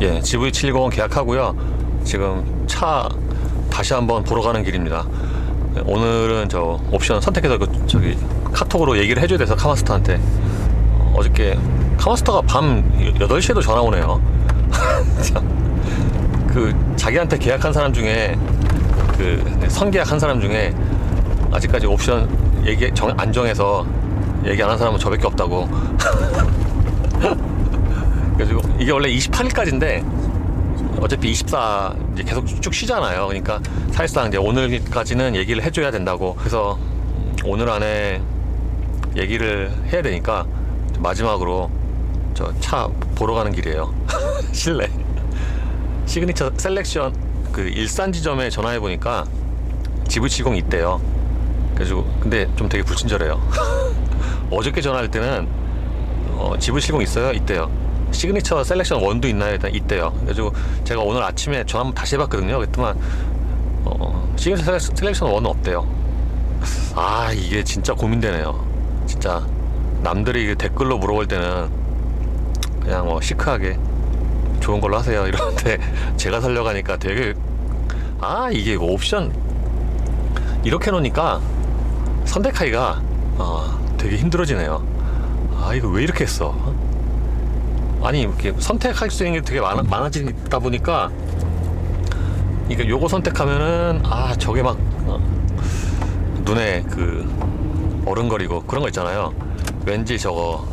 예, GV720 계약하고요. 지금 차 다시 한번 보러 가는 길입니다. 오늘은 저 옵션 선택해서 저기 카톡으로 얘기를 해줘야 돼서 카마스터한테 어저께 카마스터가 밤 8시에도 전화 오네요. 그 자기한테 계약한 사람 중에 그 선계약한 사람 중에 아직까지 옵션 얘기 안 정해서 얘기 안 한 사람은 저밖에 없다고. 그래가지고 이게 원래 28일까지인데 어차피 24 이제 계속 쭉 쉬잖아요. 그러니까 사실상 이제 오늘까지는 얘기를 해줘야 된다고. 그래서 오늘 안에 얘기를 해야 되니까 마지막으로 저 차 보러 가는 길이에요. 실내 시그니처 셀렉션 그 일산 지점에 전화해 보니까 GV70 있대요. 그래가지고 근데 좀 되게 불친절해요. 어저께 전화할 때는 GV70 있어요? 있대요. 시그니처 셀렉션 1도 있나요? 일단 있대요. 그래가지고 제가 오늘 아침에 전화 한번 다시 해봤거든요. 그랬더만 시그니처 셀렉션 1은 없대요. 아, 이게 진짜 고민되네요. 진짜 남들이 댓글로 물어볼 때는 그냥 뭐 시크하게 좋은 걸로 하세요 이러는데 제가 살려고 하니까 되게 이게 옵션 이렇게 놓으니까 선택하기가 되게 힘들어지네요. 이거 왜 이렇게 했어? 아니 이렇게 선택할 수 있는 게 되게 많아지다 보니까 그러니까 요거 선택하면은 저게 막 눈에 그 어른거리고 그런 거 있잖아요. 왠지 저거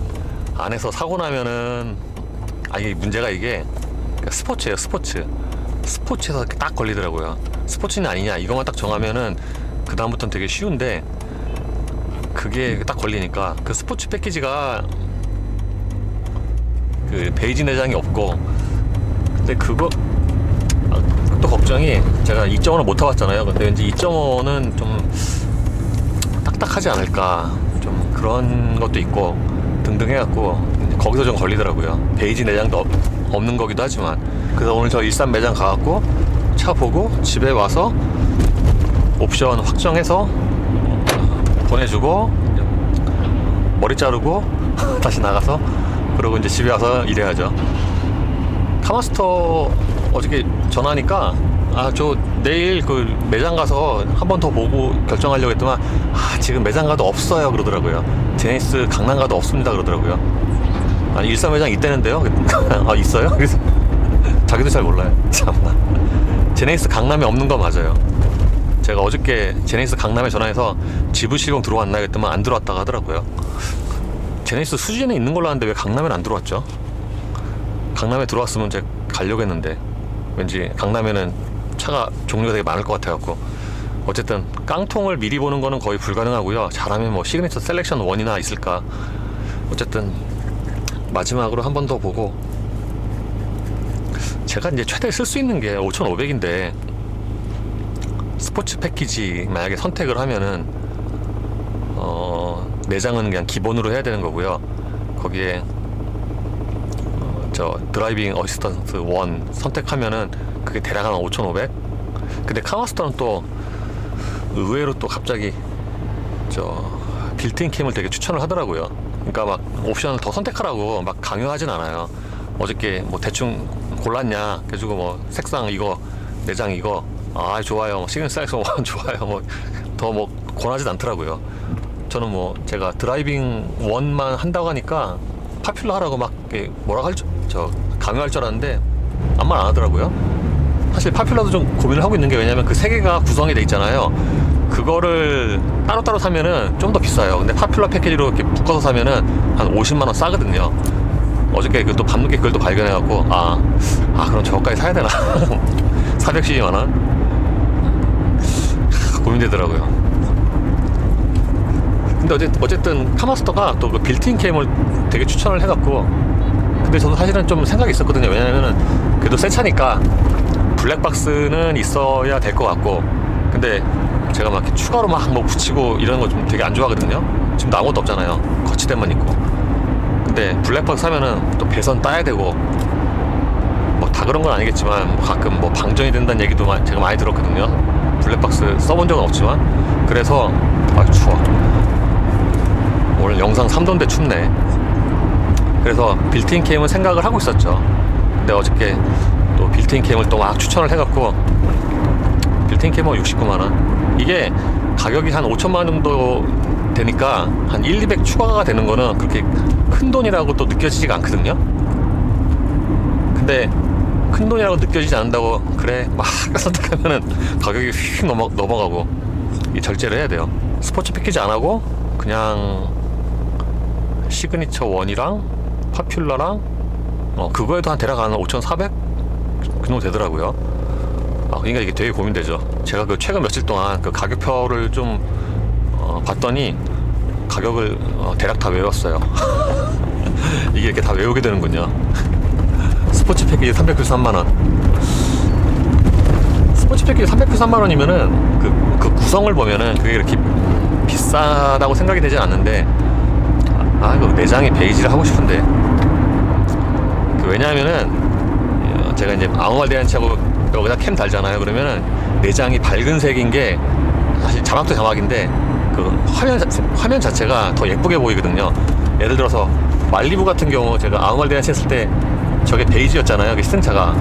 안에서 사고 나면은 이게 문제가 이게 스포츠예요. 스포츠에서 딱 걸리더라고요. 스포츠는 아니냐 이것만 딱 정하면은 그 다음부터는 되게 쉬운데 그게 딱 걸리니까 그 스포츠 패키지가 그 베이지 내장이 없고 근데 그거 또 걱정이 제가 2.5는 못 타봤잖아요. 근데 왠지 2.5는 좀 딱딱하지 않을까 좀 그런 것도 있고 등등 해갖고 거기서 좀 걸리더라고요. 베이지 내장도 없는 거기도 하지만. 그래서 오늘 저 일산 매장 가갖고 차 보고 집에 와서 옵션 확정해서 보내주고 머리 자르고 다시 나가서 그러고 이제 집에 와서 일해야죠. 카마스터 어저께 전화하니까 저 내일 그 매장 가서 한 번 더 보고 결정하려고 했더만 지금 매장 가도 없어요 그러더라고요. 제네시스 강남 가도 없습니다 그러더라고요. 아니 일산 매장 있다는데요? 있어요? 그래서 자기도 잘 몰라요. 참나. 제네시스 강남에 없는 거 맞아요. 제가 어저께 제네시스 강남에 전화해서 GV70 들어왔나요? 그랬더니 안 들어왔다고 하더라고요. 제네시스 수지에는 있는 걸로 아는데 왜 강남에는 안 들어왔죠? 강남에 들어왔으면 제가 가려고 했는데 왠지 강남에는 차가 종류가 되게 많을 것 같아갖고 어쨌든 깡통을 미리 보는 거는 거의 불가능하고요. 잘하면 뭐 시그니처 셀렉션 1이나 있을까. 어쨌든 마지막으로 한 번 더 보고 제가 이제 최대 쓸 수 있는 게 5,500인데 스포츠 패키지 만약에 선택을 하면은 내장은 그냥 기본으로 해야 되는 거고요. 거기에 저 드라이빙 어시스턴트 1 선택하면은 그게 대략 한 5,500. 근데 카마스터는 또 의외로 또 갑자기 저 빌트인 캠을 되게 추천을 하더라고요. 그러니까 막 옵션을 더 선택하라고 막 강요하진 않아요. 어저께 뭐 대충 골랐냐 그래가지고 뭐 색상 이거 내장 이거 좋아요 시그니처 셀렉션 1 좋아요 뭐 더 뭐 권하진 않더라고요. 저는 뭐 제가 드라이빙 1만 한다고 하니까 파퓰러 하라고 막 뭐라고 강요할 줄 알았는데 아무 말 안 하더라고요. 사실 파퓰러도 좀 고민을 하고 있는 게 왜냐면 그 세 개가 구성이 돼 있잖아요. 그거를 따로따로 사면은 좀 더 비싸요. 근데 파퓰러 패키지로 이렇게 묶어서 사면은 한 50만원 싸거든요. 어저께 또 밤늦게 그걸 또 발견해갖고 그럼 저거까지 사야 되나. 412만원 고민되더라고요. 근데 어쨌든 카마스터가 또 그 빌트인 캠을 되게 추천을 해갖고 근데 저도 사실은 좀 생각이 있었거든요. 왜냐면은 그래도 새 차니까 블랙박스는 있어야 될 것 같고 근데 제가 막 이렇게 추가로 막 뭐 붙이고 이런 거 좀 되게 안 좋아하거든요. 지금도 아무것도 없잖아요. 거치대만 있고. 근데 블랙박스 사면은 또 배선 따야 되고 뭐 다 그런 건 아니겠지만 가끔 뭐 방전이 된다는 얘기도 제가 많이 들었거든요. 블랙박스 써본 적은 없지만 그래서 추워. 오늘 영상 3도인데 춥네. 그래서 빌트인 캠은 생각을 하고 있었죠. 근데 어저께 또 빌트인 캠을 또 막 추천을 해갖고 빌트인 캠은 69만원. 이게 가격이 한 5천만원 정도 되니까 한 1, 200 추가가 되는 거는 그렇게 큰 돈이라고 또 느껴지지가 않거든요. 근데 큰 돈이라고 느껴지지 않는다고 그래 막 선택하면은 가격이 휙 넘어가고 이 절제를 해야 돼요. 스포츠 패키지 안 하고 그냥 시그니처 1이랑 파퓰러랑 그거에도 한 대략 한 5,400? 그 정도 되더라고요. 그러니까 이게 되게 고민되죠. 제가 그 최근 며칠 동안 그 가격표를 좀 봤더니 가격을 대략 다 외웠어요. 이게 이렇게 다 외우게 되는군요. 스포츠 패키지 393만원. 스포츠 패키지 393만원이면은 그 구성을 보면은 그게 이렇게 비싸다고 생각이 되진 않는데 그 내장에 베이지를 하고 싶은데 왜냐하면은 제가 이제 아무 말 대잔치하고 여기다 캠 달잖아요. 그러면은 내장이 밝은 색인 게 사실 자막도 자막인데 그 화면 자체가 더 예쁘게 보이거든요. 예를 들어서 말리부 같은 경우 제가 아무 말 대잔치 했을 때 저게 베이지였잖아요. 그 시승차가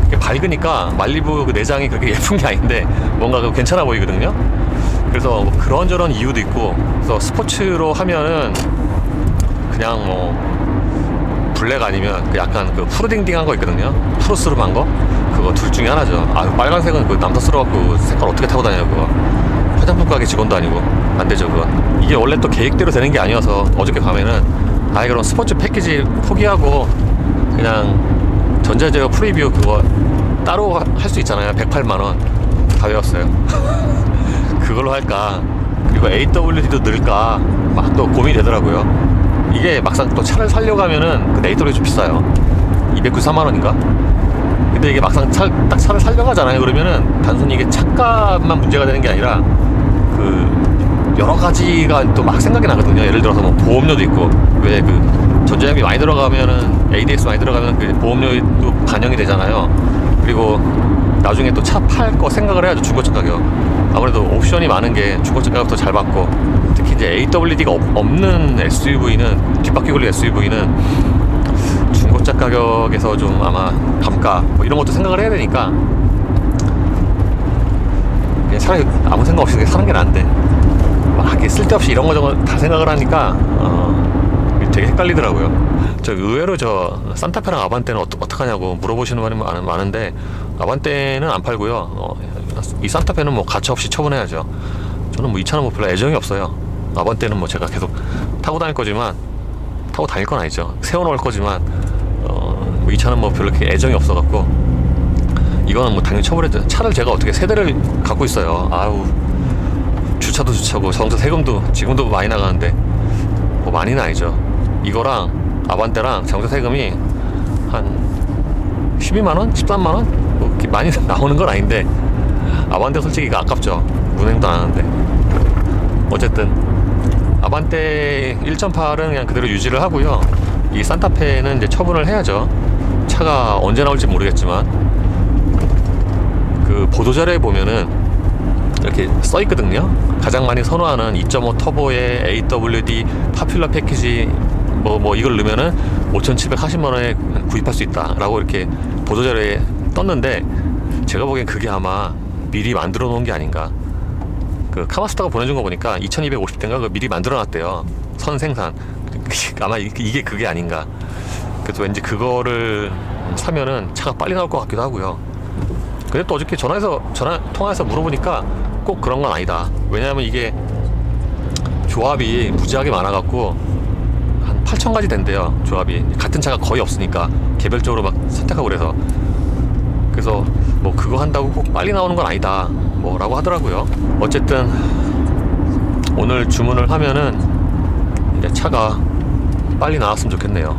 그게 밝으니까 말리부 그 내장이 그렇게 예쁜 게 아닌데 뭔가 그 괜찮아 보이거든요. 그래서 뭐 그런저런 이유도 있고 그래서 스포츠로 하면은 그냥 뭐 블랙 아니면 그 약간 그 푸르딩딩한 거 있거든요. 푸르스름한 거 그거 둘 중에 하나죠. 빨간색은 그 남사스러워갖고 색깔 어떻게 타고 다녀요 그거. 화장품 가게 직원도 아니고 안 되죠 그건. 이게 원래 또 계획대로 되는 게 아니어서 어저께 밤에는 그럼 스포츠 패키지 포기하고 그냥 전자제어 프리뷰 그거 따로 할 수 있잖아요. 108만원 다 외웠어요. 그걸로 할까 그리고 AWD도 넣을까 막 또 고민이 되더라고요. 이게 막상 또 차를 살려고 하면은 그 AWD 좀 비싸요. 293만원인가? 근데 이게 막상 딱 차를 살려고 하잖아요. 그러면은 단순히 이게 차값만 문제가 되는 게 아니라 그 여러 가지가 또 막 생각이 나거든요. 예를 들어서 뭐 보험료도 있고 왜 그 전자장비 많이 들어가면은 ADS 많이 들어가면 그 보험료도 반영이 되잖아요. 그리고 나중에 또 차 팔 거 생각을 해야죠. 중고차 가격. 아무래도 옵션이 많은 게 중고차 가격 더 잘 받고 특히 이제 AWD가 없는 SUV는 뒷바퀴 걸린 SUV는 중고차 가격에서 좀 아마 감가 뭐 이런 것도 생각을 해야 되니까 그냥 차라리 아무 생각 없이 사는 게 나은데 막 이렇게 쓸데없이 이런 거 저거 다 생각을 하니까 되게 헷갈리더라고요. 저 의외로 저 산타페랑 아반떼는 어떡하냐고 물어보시는 분이 많은데 아반떼는 안 팔고요. 이 산타페는 뭐 가차없이 처분해야죠. 저는 뭐 이 차는 뭐 별로 애정이 없어요. 아반떼는 뭐 제가 계속 타고 다닐 거지만 타고 다닐 건 아니죠. 세워놓을 거지만 뭐 이 차는 뭐 별로 이렇게 애정이 없어갖고 이거는 뭐 당연히 처분했죠. 차를 제가 어떻게 세 대를 갖고 있어요. 주차도 주차고 자동차 세금도 지금도 많이 나가는데 뭐 많이는 아니죠. 이거랑 아반떼랑 자동차 세금이 한 12만원? 13만원? 뭐 이렇게 많이 나오는 건 아닌데 아반떼 솔직히 이거 아깝죠. 운행도 안 하는데. 어쨌든 아반떼 1.8은 그냥 그대로 유지를 하고요. 이 산타페는 이제 처분을 해야죠. 차가 언제 나올지 모르겠지만 그 보도자료에 보면은 이렇게 써 있거든요. 가장 많이 선호하는 2.5 터보의 AWD 파퓰러 패키지 뭐 이걸 넣으면은 5,740만원에 구입할 수 있다라고 이렇게 보도자료에 떴는데 제가 보기엔 그게 아마 미리 만들어 놓은 게 아닌가. 그 카마스타가 보내준 거 보니까 2250대인가 그 미리 만들어 놨대요. 선 생산. 아마 이게 그게 아닌가. 그래서 왠지 그거를 사면은 차가 빨리 나올 것 같기도 하고요. 근데 또 어저께 전화 통화해서 물어보니까 꼭 그런 건 아니다. 왜냐하면 이게 조합이 무지하게 많아갖고 한 8,000가지 된대요. 조합이 같은 차가 거의 없으니까 개별적으로 막 선택하고 그래서 뭐 그거 한다고 꼭 빨리 나오는 건 아니다 뭐라고 하더라고요. 어쨌든 오늘 주문을 하면은 이제 차가 빨리 나왔으면 좋겠네요.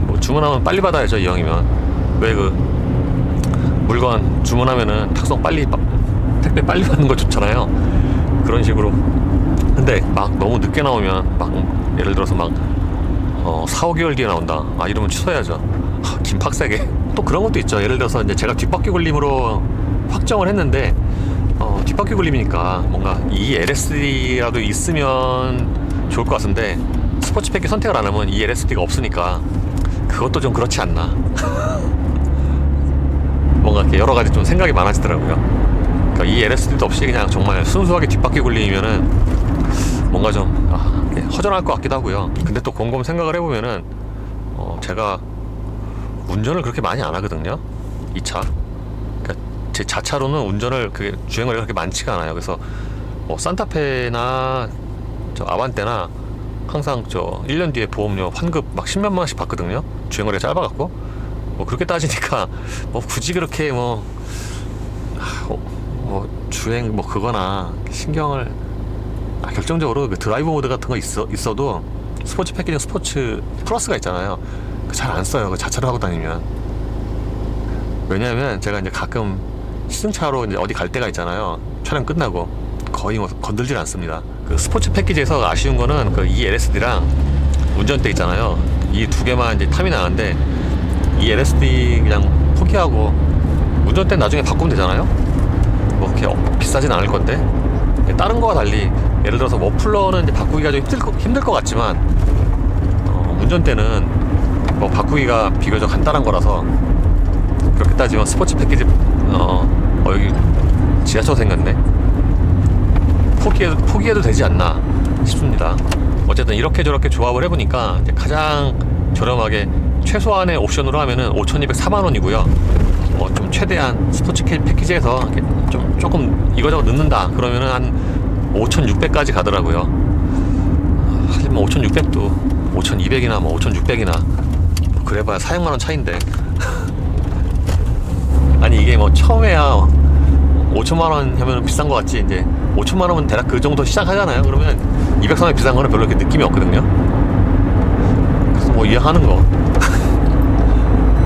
뭐 주문하면 빨리 받아야죠. 이왕이면 왜 그 물건 주문하면은 탁송 빨리 택배 빨리 받는 거 좋잖아요. 그런 식으로. 근데 막 너무 늦게 나오면 막 예를 들어서 막 4, 5개월 뒤에 나온다. 이러면 취소해야죠. 김팍세게. 또 그런 것도 있죠. 예를 들어서 이제 제가 뒷바퀴 굴림으로 확정을 했는데 뒷바퀴 굴림이니까 뭔가 이 LSD라도 있으면 좋을 것 같은데 스포츠 패키 선택을 안 하면 이 LSD가 없으니까 그것도 좀 그렇지 않나. 여러 가지 좀 생각이 많아지더라고요. 그러니까 이 LSD도 없이 그냥 정말 순수하게 뒷바퀴 굴리면은 뭔가 좀 허전할 것 같기도 하고요. 근데 또 곰곰 생각을 해보면은 제가 운전을 그렇게 많이 안 하거든요, 이 차. 그러니까 제 자차로는 운전을 주행거리가 그렇게 많지가 않아요. 그래서 뭐 산타페나 저 아반떼나 항상 저 1년 뒤에 보험료 환급 막 10몇만 원씩 받거든요, 주행거리가 짧아갖고. 뭐 그렇게 따지니까 뭐 굳이 그렇게 뭐 주행 뭐 그거나 신경을 결정적으로 그 드라이브 모드 같은 거 있어도 스포츠 패키지 스포츠 플러스가 있잖아요. 잘 안 써요, 그 자차를 하고 다니면. 왜냐하면 제가 이제 가끔 시승차로 이제 어디 갈 때가 있잖아요. 촬영 끝나고 거의 뭐 건들질 않습니다. 그 스포츠 패키지에서 아쉬운 거는 그 LSD랑 운전대 있잖아요. 이 두 개만 이제 탐이 나는데 이 LSD 그냥 포기하고 운전대 나중에 바꾸면 되잖아요. 뭐 그렇게 비싸진 않을 건데 다른 거와 달리 예를 들어서 머플러는 이제 바꾸기가 좀 힘들 것 같지만 운전대는 뭐 바꾸기가 비교적 간단한 거라서 그렇게 따지면 스포츠 패키지 여기 지하철 생겼네. 포기해도 되지 않나 싶습니다. 어쨌든 이렇게 저렇게 조합을 해보니까 이제 가장 저렴하게 최소한의 옵션으로 하면은 5,204만 원이고요. 좀 최대한 스포츠 패키지에서 조금 이거저거 넣는다 그러면은 한 5,600까지 가더라고요. 하지만 5,600도 5,200이나 뭐 5,600이나 그래봐야 400만 원 차인데. 아니 이게 뭐 처음에야 5천만 원 하면 비싼 것 같지, 이제 5천만 원은 대략 그 정도 시작하잖아요. 그러면 203에 비싼 거는 별로 이렇게 느낌이 없거든요. 그래서 뭐 이해하는 거.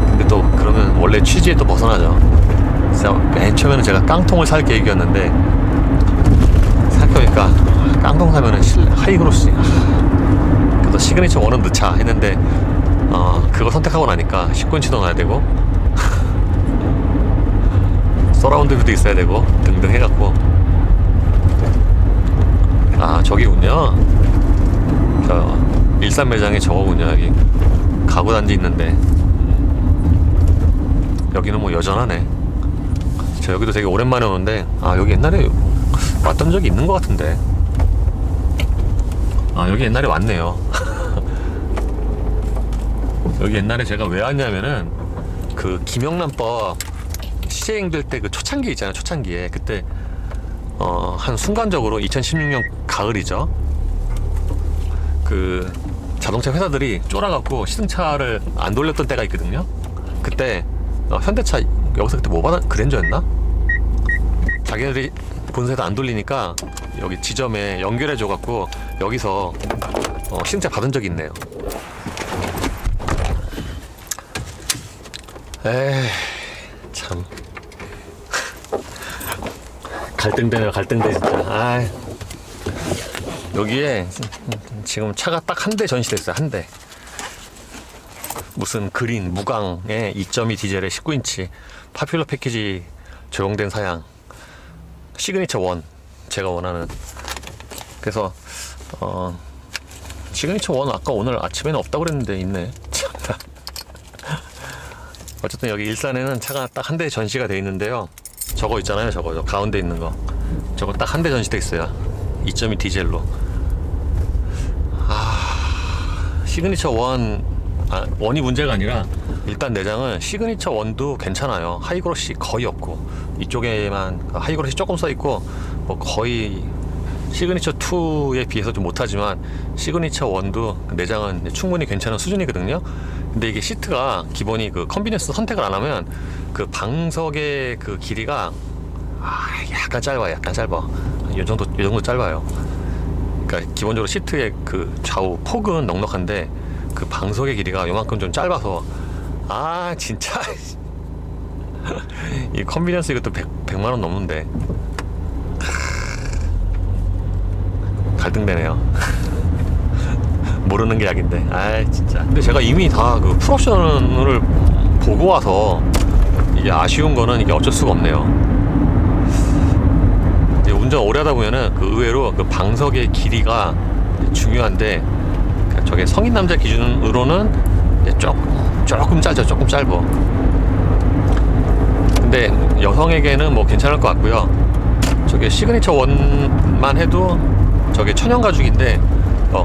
근데 또 그러면 원래 취지에 또 벗어나죠. 진짜 맨 처음에는 제가 깡통을 살 계획이었는데 생각해보니까 깡통 사면은 하이그로시 그래서 시그니처 원은 넣자 했는데 그거 선택하고 나니까 19인치도 넣어야 되고 서라운드 뷰도 있어야 되고 등등 해갖고 저기군요. 저 일산 매장에 저거군요. 여기 가구단지 있는데 여기는 뭐 여전하네. 저 여기도 되게 오랜만에 오는데 여기 옛날에 왔던 적이 있는 것 같은데. 여기 옛날에 왔네요. 여기 옛날에 제가 왜 왔냐면은 그 김영란법 시제행될 때 그 초창기 있잖아요. 초창기에 그때 한 순간적으로 2016년 가을이죠. 그 자동차 회사들이 쫄아갖고 시승차를 안 돌렸던 때가 있거든요. 그때 현대차 여기서 그때 뭐 받아 그랜저였나? 자기네들이 본사에서 안 돌리니까 여기 지점에 연결해줘갖고 여기서 시승차 받은 적이 있네요. 에이 참 갈등되네요. 갈등돼 진짜. 여기에 지금 차가 딱 한 대 전시됐어요. 한 대. 무슨 그린 무광에 2.2 디젤에 19인치 파퓰러 패키지 적용된 사양 시그니처 원, 제가 원하는. 그래서 시그니처 원 아까 오늘 아침에는 없다고 그랬는데 있네. 참나. 어쨌든 여기 일산에는 차가 딱 한 대 전시가 돼 있는데요. 저거 있잖아요. 저거 저 가운데 있는 거. 저거 딱 한 대 전시돼 있어요. 2.2 디젤로. 시그니처 원이 문제가 아니라 일단 내장은 시그니처 원도 괜찮아요. 하이그로시 거의 없고 이쪽에만 하이그로시 조금 써 있고 뭐 거의 시그니처 2에 비해서 좀 못하지만 시그니처 원도 내장은 충분히 괜찮은 수준이거든요. 근데 이게 시트가 기본이 그 컨비니언스 선택을 안 하면 그 방석의 그 길이가 약간 짧아요. 약간 짧아. 이 정도 짧아요. 그러니까 기본적으로 시트의 그 좌우 폭은 넉넉한데 그 방석의 길이가 요만큼 좀 짧아서 진짜 이 컨비니언스 이것도 100만 원 넘는데 갈등되네요. 모르는 게 약인데. 진짜. 근데 제가 이미 다 그 풀옵션을 보고 와서 이게 아쉬운 거는 이게 어쩔 수가 없네요. 이제 운전 오래 하다 보면은 그 의외로 그 방석의 길이가 중요한데 저게 성인 남자 기준으로는 이제 조금 짧죠. 조금 짧어. 근데 근데 여성에게는 뭐 괜찮을 것 같고요. 저게 시그니처 원만 해도 저게 천연 가죽인데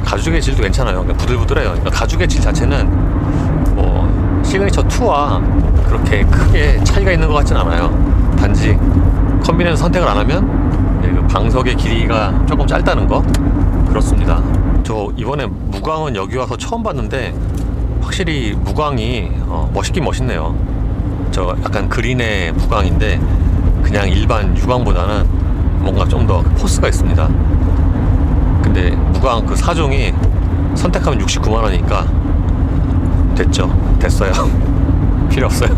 가죽의 질도 괜찮아요. 그러니까 부들부들해요. 그러니까 가죽의 질 자체는 뭐 시그니처 2와 그렇게 크게 차이가 있는 것 같진 않아요. 단지 컨비네이션 선택을 안 하면 그 방석의 길이가 조금 짧다는 거, 그렇습니다. 저 이번에 무광은 여기 와서 처음 봤는데 확실히 무광이 멋있긴 멋있네요. 저 약간 그린의 무광인데 그냥 일반 유광보다는 뭔가 좀 더 포스가 있습니다. 근데 무광 그 4종이 선택하면 69만원이니까 됐어요. 필요 없어요.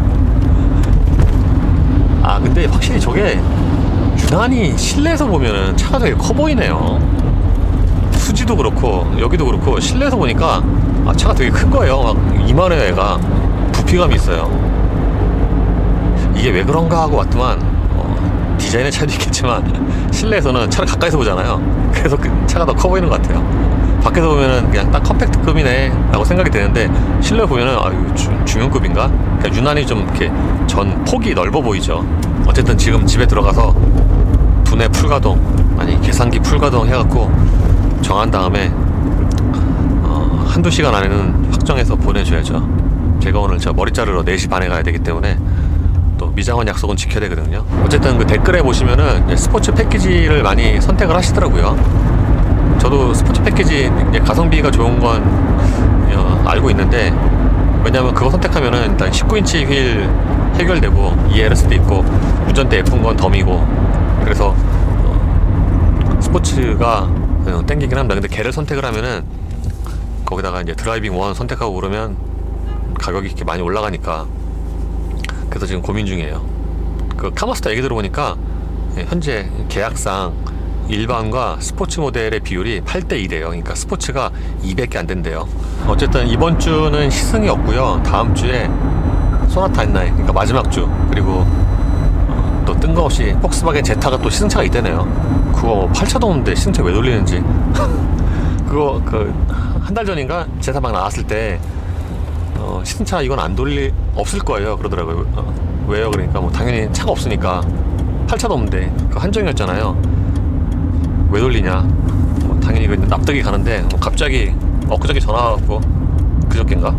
아 근데 확실히 저게 유난히 실내에서 보면은 차가 되게 커 보이네요. 수지도 그렇고 여기도 그렇고 실내에서 보니까 차가 되게 큰 거예요. 막 이만해요. 애가 부피감이 있어요. 이게 왜 그런가 하고 왔더만 디자인의 차이도 있겠지만 실내에서는 차를 가까이서 보잖아요. 그래서 그 차가 더 커 보이는 것 같아요. 밖에서 보면은 그냥 딱 컴팩트급이네 라고 생각이 되는데 실내 보면은 이거 중형급인가? 그러니까 유난히 좀 이렇게 전 폭이 넓어 보이죠. 어쨌든 지금 집에 들어가서 두뇌 풀가동, 아니 계산기 풀가동 해갖고 정한 다음에 한두 시간 안에는 확정해서 보내줘야죠. 제가 오늘 저 머리 자르러 4시 반에 가야 되기 때문에 또 미장원 약속은 지켜야 되거든요. 어쨌든 그 댓글에 보시면은 스포츠 패키지를 많이 선택을 하시더라고요. 저도 스포츠 패키지 가성비가 좋은 건 알고 있는데, 왜냐면 그거 선택하면은 일단 19인치 휠 해결되고 ELS도 있고 운전대 예쁜 건 덤이고, 그래서 스포츠가 땡기긴 합니다. 근데 걔를 선택을 하면은 거기다가 이제 드라이빙 원 선택하고 그러면 가격이 이렇게 많이 올라가니까, 그래서 지금 고민 중이에요. 그 카마스타 얘기 들어보니까 현재 계약상 일반과 스포츠 모델의 비율이 8대2래요. 그러니까 스포츠가 200개 안 된대요. 어쨌든 이번 주는 시승이 없고요. 다음 주에 소나타 인라인, 그러니까 마지막 주, 그리고 또 뜬금없이 폭스바겐 제타가 또 시승차가 있대네요. 그거 8차도 없는데 시승차 왜 돌리는지. 그거 한 달 전인가 제타 막 나왔을 때 시승차 이건 안 돌릴 없을 거예요 그러더라고요. 왜요? 그러니까 뭐 당연히 차가 없으니까. 8차도 없는데 그 한정이었잖아요. 왜 돌리냐. 뭐 당연히 납득이 가는데 갑자기 엊그저께 전화 와갖고, 그저께인가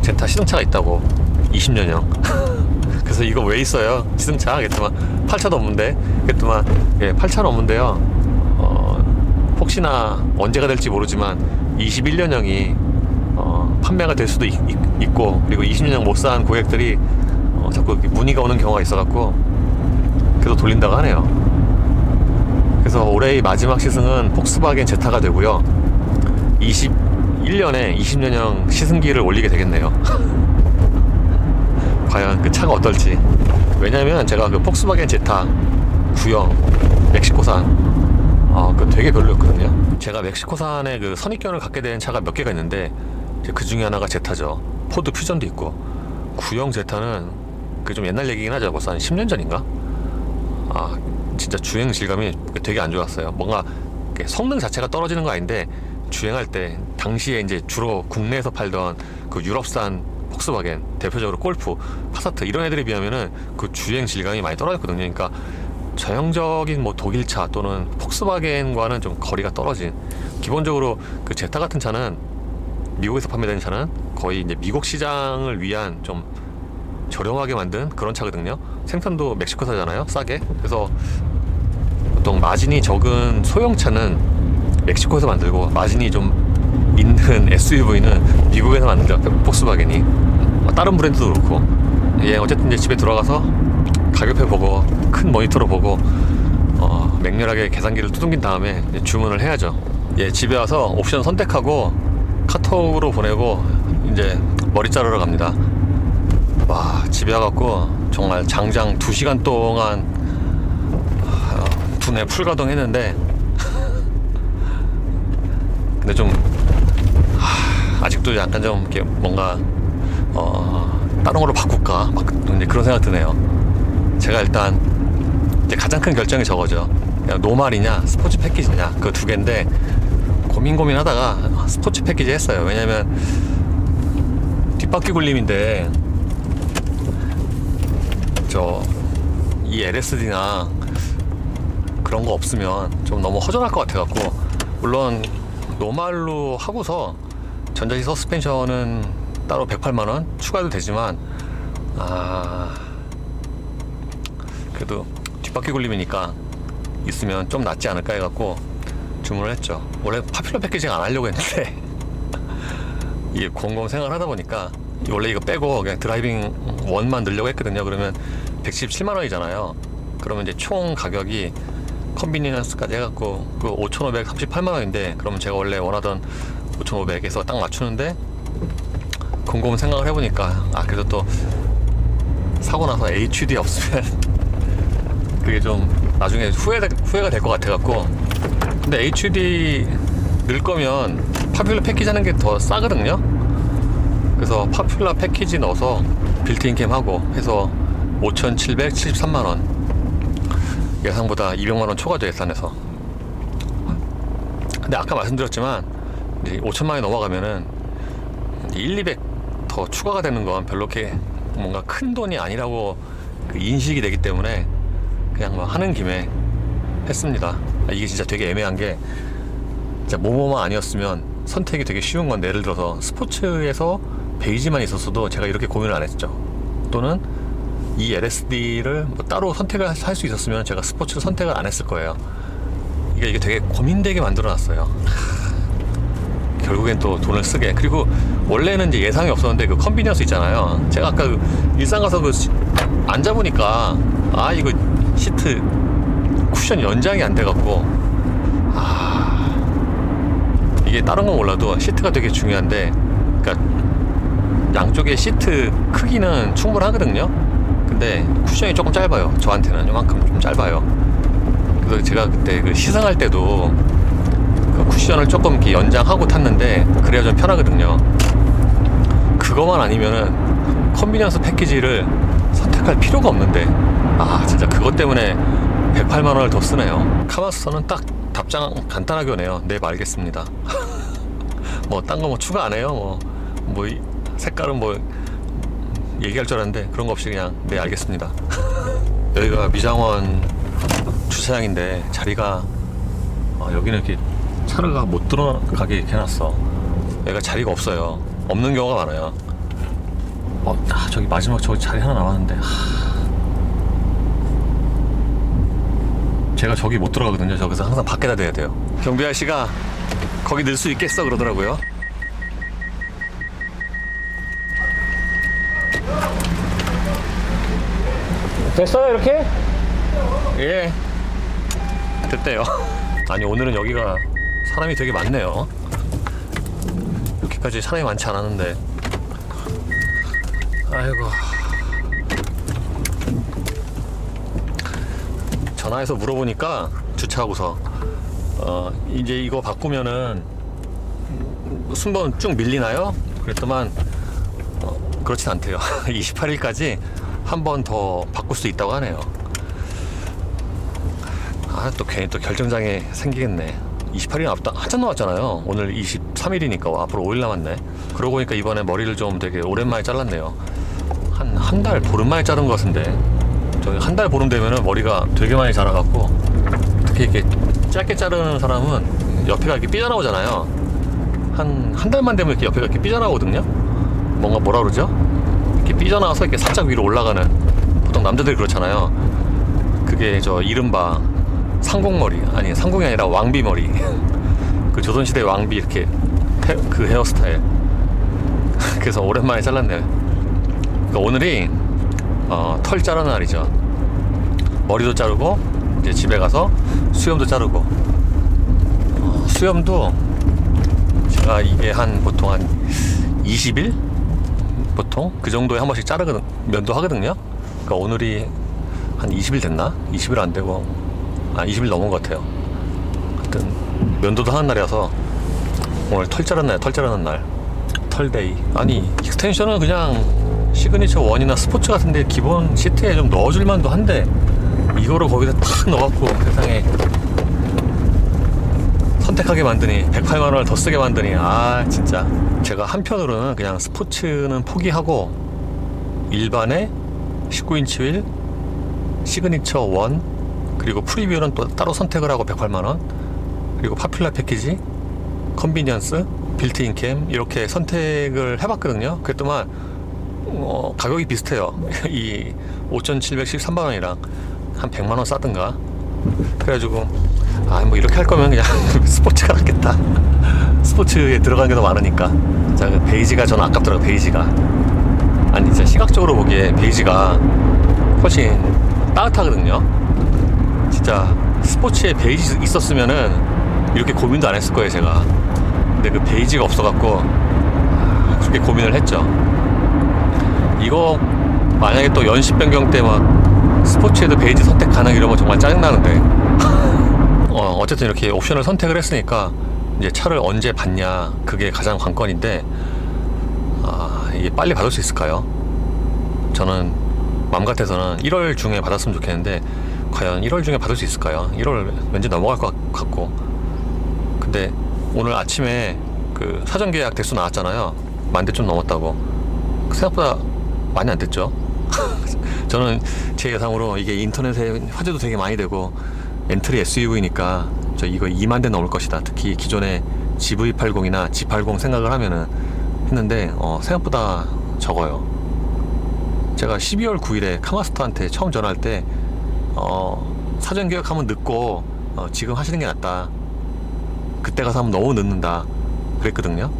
제타 시승차가 있다고 20년형. 그래서 이거 왜 있어요 시승차? 그랬더만 8차도 없는데, 그랬더만 8차는 없는데요, 혹시나 언제가 될지 모르지만 21년형이 판매가 될 수도 있고, 그리고 20년형 못 산 고객들이 자꾸 문의가 오는 경우가 있어갖고 그래서 돌린다고 하네요. 그래서 올해의 마지막 시승은 폭스바겐 제타가 되고요, 21년에 20년형 시승기를 올리게 되겠네요. 과연 그 차가 어떨지. 왜냐면 제가 그 폭스바겐 제타 구형 멕시코산 그 되게 별로였거든요. 제가 멕시코산에 그 선입견을 갖게 된 차가 몇 개가 있는데 그 중에 하나가 제타죠. 포드 퓨전도 있고. 구형 제타는 그 좀 옛날 얘기긴 하죠. 벌써 한 10년 전인가? 진짜 주행 질감이 되게 안 좋았어요. 뭔가 성능 자체가 떨어지는 거 아닌데, 주행할 때 당시에 이제 주로 국내에서 팔던 그 유럽산 폭스바겐, 대표적으로 골프, 파사트 이런 애들에 비하면은 그 주행 질감이 많이 떨어졌거든요. 그러니까 전형적인 뭐 독일차 또는 폭스바겐과는 좀 거리가 떨어진, 기본적으로 그 제타 같은 차는, 미국에서 판매되는 차는 거의 이제 미국 시장을 위한 좀 저렴하게 만든 그런 차거든요. 생산도 멕시코사잖아요, 싸게. 그래서 보통 마진이 적은 소형차는 멕시코에서 만들고, 마진이 좀 있는 SUV는 미국에서 만들죠, 폭스바겐이. 다른 브랜드도 그렇고. 어쨌든 이제 집에 들어가서 가격표 보고 큰 모니터로 보고 맹렬하게 계산기를 두둥긴 다음에 이제 주문을 해야죠. 집에 와서 옵션 선택하고 카톡으로 보내고 이제 머리 자르러 갑니다. 와, 집에 와갖고 정말 장장 2시간 동안 두뇌 풀가동 했는데 근데 좀 아직도 약간 좀 이렇게 뭔가 다른 걸로 바꿀까 막 이제 그런 생각 드네요. 제가 일단 이제 가장 큰 결정이 저거죠. 그냥 노말이냐 스포츠 패키지냐, 그 두 개인데 고민하다가 스포츠 패키지 했어요. 왜냐면 뒷바퀴 굴림인데 저 이 LSD나 그런 거 없으면 좀 너무 허전할 것 같아갖고, 물론 노말로 하고서 전자식 서스펜션은 따로 108만원 추가도 되지만, 그래도 뒷바퀴 굴림이니까 있으면 좀 낫지 않을까 해갖고 주문을 했죠. 원래 파퓰러 패키징 안 하려고 했는데 이게 곰곰 생각을 하다 보니까 원래 이거 빼고 그냥 드라이빙 원만 넣으려고 했거든요. 그러면 117만원이잖아요. 그러면 이제 총 가격이 컨비니언스까지 해갖고 그 5,538만원인데, 그러면 제가 원래 원하던 5,500에서 딱 맞추는데, 곰곰 생각을 해보니까 그래도 또 사고 나서 HD 없으면 그게 좀 나중에 후회가 될 것 같아갖고. 근데 HD 넣을 거면 파퓰러 패키지 하는 게 더 싸거든요. 그래서 파퓰러 패키지 넣어서 빌트인 캠 하고 해서 5,773만원, 예상보다 200만원 초과죠, 예산에서. 근데 아까 말씀드렸지만 이제 5천만원이 넘어가면은 1, 200 더 추가가 되는 건 별로 이렇게 뭔가 큰 돈이 아니라고 그 인식이 되기 때문에 그냥 뭐 하는 김에 했습니다. 이게 진짜 되게 애매한 게, 진짜 뭐뭐만 아니었으면 선택이 되게 쉬운 건데, 예를 들어서 스포츠에서 베이지만 있었어도 제가 이렇게 고민을 안 했죠. 또는 이 LSD를 뭐 따로 선택을 할 수 있었으면 제가 스포츠를 선택을 안 했을 거예요. 이게 되게 고민되게 만들어 놨어요. 결국엔 또 돈을 쓰게. 그리고 원래는 이제 예상이 없었는데 그 컨비니언스 있잖아요. 제가 아까 그 일산 가서 그 앉아보니까 이거 시트 쿠션 연장이 안 돼갖고, 이게 다른 건 몰라도 시트가 되게 중요한데, 그러니까 양쪽에 시트 크기는 충분하거든요. 근데 쿠션이 조금 짧아요. 저한테는 요만큼 좀 짧아요. 그래서 제가 그때 그 시승할 때도 그 쿠션을 조금 이렇게 연장하고 탔는데, 그래야 좀 편하거든요. 그거만 아니면은 컨비니언스 패키지를 선택할 필요가 없는데, 진짜 그것 때문에 108만원을 더 쓰네요. 카마스터는 딱 답장 간단하게 오네요. 네, 알겠습니다. 뭐 딴 거 뭐 추가 안 해요. 뭐 색깔은 뭐 얘기할 줄 알았는데 그런 거 없이 그냥 네, 알겠습니다. 여기가 미장원 주차장인데 자리가 여기는 이렇게 차가 못 들어가게 이렇게 해놨어. 여기가 자리가 없어요. 없는 경우가 많아요. 저기 마지막 저기 자리 하나 남았는데, 제가 저기 못 들어가거든요. 저기서 항상 밖에다 대야 돼요. 경비 아저씨가 거기 넣을 수 있겠어 그러더라고요. 됐어요 이렇게? 예, 됐대요. 아니, 오늘은 여기가 사람이 되게 많네요. 이렇게까지 사람이 많지 않았는데. 아이고. 전화해서 물어보니까 주차하고서 이제 이거 바꾸면은 순번 쭉 밀리나요? 그랬더만 그렇진 않대요. 28일까지 한 번 더 바꿀 수 있다고 하네요. 또 괜히 또 결정장애 생기겠네. 28일 한참 남았잖아요. 오늘 23일이니까 앞으로 5일 남았네. 그러고 보니까 이번에 머리를 좀 되게 오랜만에 잘랐네요. 한 달 보름 만에 자른 것 같은데, 저기 한 달 보름 되면은 머리가 되게 많이 자라갖고, 특히 이렇게 짧게 자르는 사람은 옆에가 이렇게 삐져나오잖아요. 한 달만 되면 이렇게 옆에가 이렇게 삐져나오거든요. 뭐라 그러죠? 이렇게 삐져나와서 이렇게 살짝 위로 올라가는, 보통 남자들이 그렇잖아요. 그게 이른바 상공머리, 아니 상공이 아니라 왕비머리. 그 조선시대 왕비 이렇게 그 헤어스타일. 그래서 오랜만에 잘랐네요. 그러니까 오늘이 털 자르는 날이죠. 머리도 자르고 이제 집에 가서 수염도 자르고, 수염도 제가 이게 보통 한 20일? 보통 그 정도에 한 번씩 면도 하거든요. 그러니까 오늘이 한 20일 됐나? 20일 안 되고 20일 넘은 것 같아요. 하여튼 면도도 하는 날이라서 오늘 털 자르는 날, 털데이. 아니, 익스텐션은 그냥 시그니처 원이나 스포츠 같은데 기본 시트에 좀 넣어줄 만도 한데, 이거를 거기다 탁 넣어갖고 세상에 선택하게 만드니, 108만원을 더 쓰게 만드니, 진짜. 제가 한편으로는 그냥 스포츠는 포기하고 일반의 19인치 휠 시그니처 1 그리고 프리뷰는 또 따로 선택을 하고 108만원, 그리고 파퓰러 패키지, 컨비니언스, 빌트인 캠 이렇게 선택을 해봤거든요. 그랬더만 가격이 비슷해요. 이 5,713만원이랑 한 100만원 싸든가. 그래가지고 뭐 이렇게 할 거면 그냥 스포츠가 낫겠다. 스포츠에 들어가는 게 더 많으니까. 자, 베이지가 저는 아깝더라고요. 베이지가. 아니 진짜 시각적으로 보기에 베이지가 훨씬 따뜻하거든요. 진짜 스포츠에 베이지 있었으면은 이렇게 고민도 안 했을 거예요 제가. 근데 그 베이지가 없어갖고 그렇게 고민을 했죠. 이거 만약에 또 연식 변경 때 막 스포츠에도 베이지 선택 가능 이러면 정말 짜증나는데 어쨌든 이렇게 옵션을 선택을 했으니까 이제 차를 언제 받냐 그게 가장 관건인데 이게 빨리 받을 수 있을까요? 저는 마음 같아서는 1월 중에 받았으면 좋겠는데 과연 1월 중에 받을 수 있을까요? 1월 왠지 넘어갈 것 같고. 근데 오늘 아침에 그 사전 계약 대수 나왔잖아요. 10,000대 좀 넘었다고. 생각보다 많이 안 됐죠. 저는 제 예상으로 이게 인터넷에 화제도 되게 많이 되고 엔트리 SUV니까 저 이거 20,000대 넘을 것이다. 특히 기존의 GV80이나 G80 생각을 하면은 했는데 생각보다 적어요. 제가 12월 9일에 카마스터한테 처음 전화할 때 사전 계약하면 늦고 지금 하시는 게 낫다. 그때 가서 하면 너무 늦는다 그랬거든요.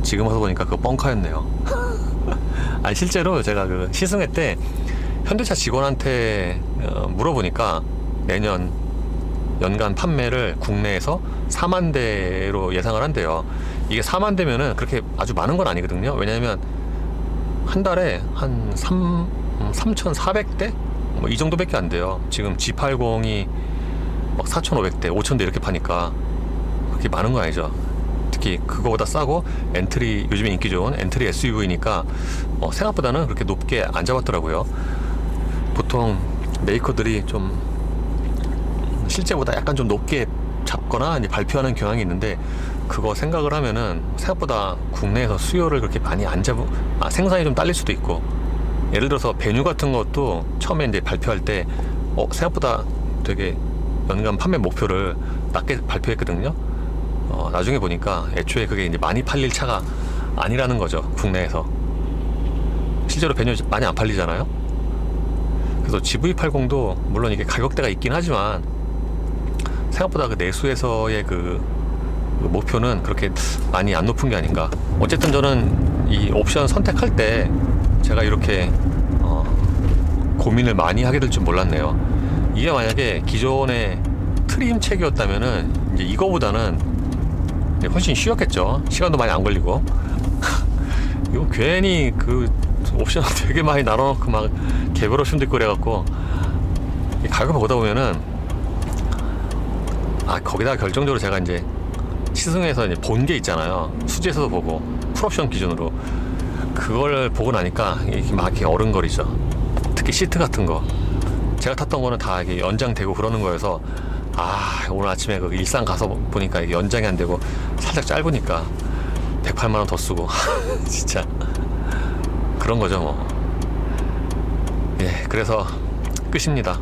지금 와서 보니까 그거 뻥카였네요. 아니 실제로 제가 그 시승회 때 현대차 직원한테 물어보니까 내년 연간 판매를 국내에서 4만 대로 예상을 한대요. 이게 4만 대면은 그렇게 아주 많은 건 아니거든요. 왜냐면 한 달에 한 3,400대? 뭐 이 정도밖에 안 돼요. 지금 G80이 막 4,500대, 5,000대 이렇게 파니까 그렇게 많은 건 아니죠. 특히 그거보다 싸고 엔트리, 요즘에 인기 좋은 엔트리 SUV니까 생각보다는 그렇게 높게 안 잡았더라고요. 보통 메이커들이 좀 실제보다 약간 좀 높게 잡거나 이제 발표하는 경향이 있는데 그거 생각을 하면은 생각보다 국내에서 수요를 그렇게 많이 안 잡은 생산이 좀 딸릴 수도 있고, 예를 들어서 베뉴 같은 것도 처음에 이제 발표할 때 생각보다 되게 연간 판매 목표를 낮게 발표했거든요. 나중에 보니까 애초에 그게 이제 많이 팔릴 차가 아니라는 거죠. 국내에서 실제로 베뉴 많이 안 팔리잖아요. 그래서 GV80도 물론 이게 가격대가 있긴 하지만 생각보다 그 내수에서의 그 목표는 그렇게 많이 안 높은 게 아닌가. 어쨌든 저는 이 옵션 선택할 때 제가 이렇게 고민을 많이 하게 될 줄 몰랐네요. 이게 만약에 기존의 트림 책이었다면은 이제 이거보다는 훨씬 쉬웠겠죠. 시간도 많이 안 걸리고. 이거 괜히 그 옵션 되게 많이 나눠놓고 막 개별 옵션도 있고 그래갖고 가격을 보다 보면은 거기다가 결정적으로 제가 이제 시승에서 이제 본 게 있잖아요. 수지에서도 보고 풀옵션 기준으로 그걸 보고 나니까 이렇게 막 이렇게 어른거리죠. 특히 시트 같은 거 제가 탔던 거는 다 이게 연장되고 그러는 거여서 오늘 아침에 그 일산 가서 보니까 이게 연장이 안 되고 살짝 짧으니까 108만 원 더 쓰고 진짜 그런 거죠 뭐. 예, 그래서 끝입니다.